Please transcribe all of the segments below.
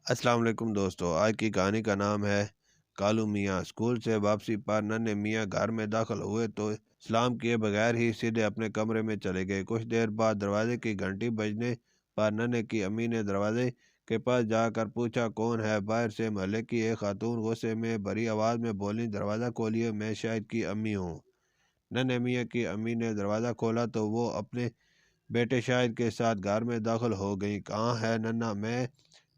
السلام علیکم دوستو، آج کی کہانی کا نام ہے کالو میاں۔ اسکول سے واپسی پر ننھے میاں گھر میں داخل ہوئے تو سلام کیے بغیر ہی سیدھے اپنے کمرے میں چلے گئے۔ کچھ دیر بعد دروازے کی گھنٹی بجنے پر ننھے کی امی نے دروازے کے پاس جا کر پوچھا کون ہے۔ باہر سے محلے کی ایک خاتون غصے میں بھری آواز میں بولی دروازہ کھولیے، میں شاہد کی امی ہوں۔ ننھے میاں کی امی نے دروازہ کھولا تو وہ اپنے بیٹے شاہد کے ساتھ گھر میں داخل ہو گئیں۔ کہاں ہے ننھا؟ میں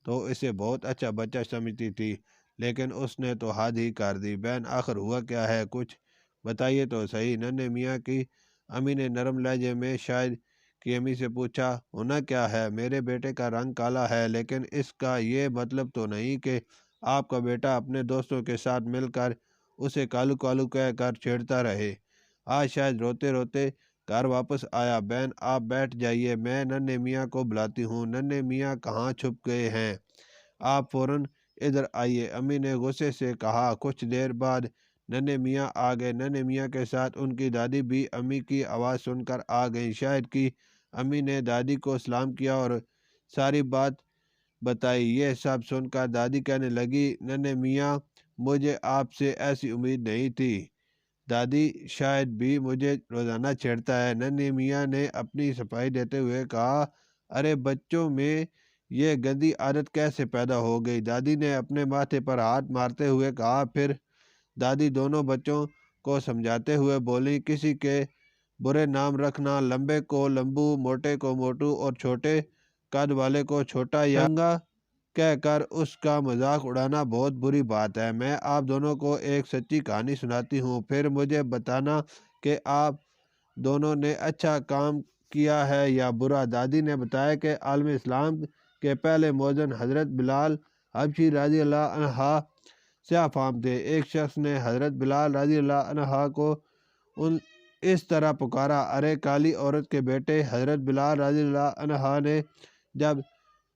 تو اسے بہت اچھا بچہ سمجھتی تھی، لیکن اس نے تو حد ہی کر دی۔ بہن آخر ہوا کیا ہے؟ کچھ بتائیے تو صحیح۔ ننھے میاں کی امی نے نرم لہجے میں شاہد کی امی سے پوچھا۔ ہونا کیا ہے؟ میرے بیٹے کا رنگ کالا ہے، لیکن اس کا یہ مطلب تو نہیں کہ آپ کا بیٹا اپنے دوستوں کے ساتھ مل کر اسے کالو کالو کہہ کر چھیڑتا رہے۔ آج شاید روتے روتے گھر واپس آیا۔ بہن آپ بیٹھ جائیے، میں ننھے میاں کو بلاتی ہوں۔ ننھے میاں کہاں چھپ گئے ہیں؟ آپ فوراً ادھر آئیے، امی نے غصے سے کہا۔ کچھ دیر بعد ننھے میاں آ گئے۔ ننھے میاں کے ساتھ ان کی دادی بھی امی کی آواز سن کر آ گئیں۔ شاہد کی امی نے دادی کو سلام کیا اور ساری بات بتائی۔ یہ سب سن کر دادی کہنے لگی، ننھے میاں مجھے آپ سے ایسی امید نہیں تھی۔ دادی شاہد بھی مجھے روزانہ چھیڑتا ہے۔ ننھے میاں نے اپنی صفائی دیتے ہوئے کہا، ارے بچوں میں یہ گندی عادت کیسے پیدا ہو گئی؟ دادی نے اپنے ماتھے پر ہاتھ مارتے ہوئے کہا۔ پھر دادی دونوں بچوں کو سمجھاتے ہوئے بولی، کسی کے برے نام رکھنا، لمبے کو لمبو، موٹے کو موٹو اور چھوٹے قد والے کو چھوٹا یا ننگا کہہ کر اس کا مذاق اڑانا بہت بری بات ہے۔ میں آپ دونوں کو ایک سچی کہانی سناتی ہوں، پھر مجھے بتانا کہ آپ دونوں نے اچھا کام کیا ہے یا برا۔ دادی نے بتایا کہ عالم اسلام کے پہلے مؤذن حضرت بلال حبشی رضی اللہ عنہ سیاہ فام تھے۔ ایک شخص نے حضرت بلال رضی اللہ عنہ کو اس طرح پکارا، ارے کالی عورت کے بیٹے۔ حضرت بلال رضی اللہ عنہ نے جب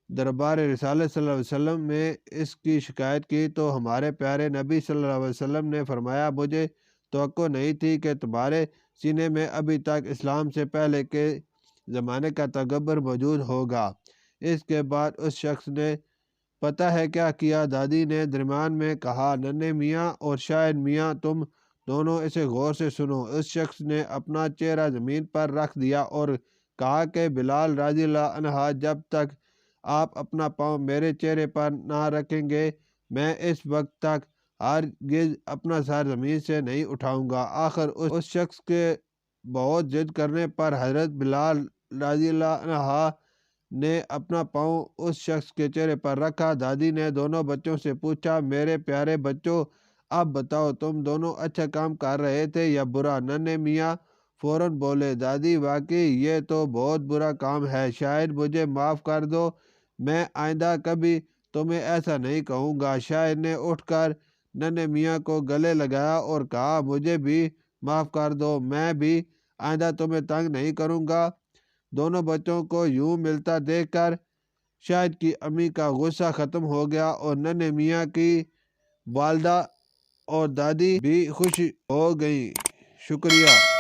دربار رسالت صلی اللہ علیہ وسلم میں اس کی شکایت کی تو ہمارے پیارے نبی صلی اللہ علیہ وسلم نے فرمایا، مجھے توقع نہیں تھی کہ تمہارے سینے میں ابھی تک اسلام سے پہلے کے زمانے کا تکبر موجود ہوگا۔ اس کے بعد اس شخص نے پتہ ہے کیا کیا؟ دادی نے درمیان میں کہا، ننھے میاں اور شاہد میاں تم دونوں اسے غور سے سنو۔ اس شخص نے اپنا چہرہ زمین پر رکھ دیا اور کہا کہ بلال رضی اللہ عنہ، جب تک آپ اپنا پاؤں میرے چہرے پر نہ رکھیں گے میں اس وقت تک ہرگز اپنا سر زمین سے نہیں اٹھاؤں گا۔ آخر اس شخص کے بہت ضد کرنے پر حضرت بلال رضی اللہ عنہ نے اپنا پاؤں اس شخص کے چہرے پر رکھا۔ دادی نے دونوں بچوں سے پوچھا، میرے پیارے بچوں اب بتاؤ تم دونوں اچھا کام کر رہے تھے یا برا؟ ننھے میاں فوراً بولے، دادی واقعی یہ تو بہت برا کام ہے، شاید مجھے معاف کر دو، میں آئندہ کبھی تمہیں ایسا نہیں کہوں گا۔ شاہد نے اٹھ کر ننھے میاں کو گلے لگایا اور کہا، مجھے بھی معاف کر دو، میں بھی آئندہ تمہیں تنگ نہیں کروں گا۔ دونوں بچوں کو یوں ملتا دیکھ کر شاہد کی امی کا غصہ ختم ہو گیا اور ننھے میاں کی والدہ اور دادی بھی خوش ہو گئیں۔ شکریہ۔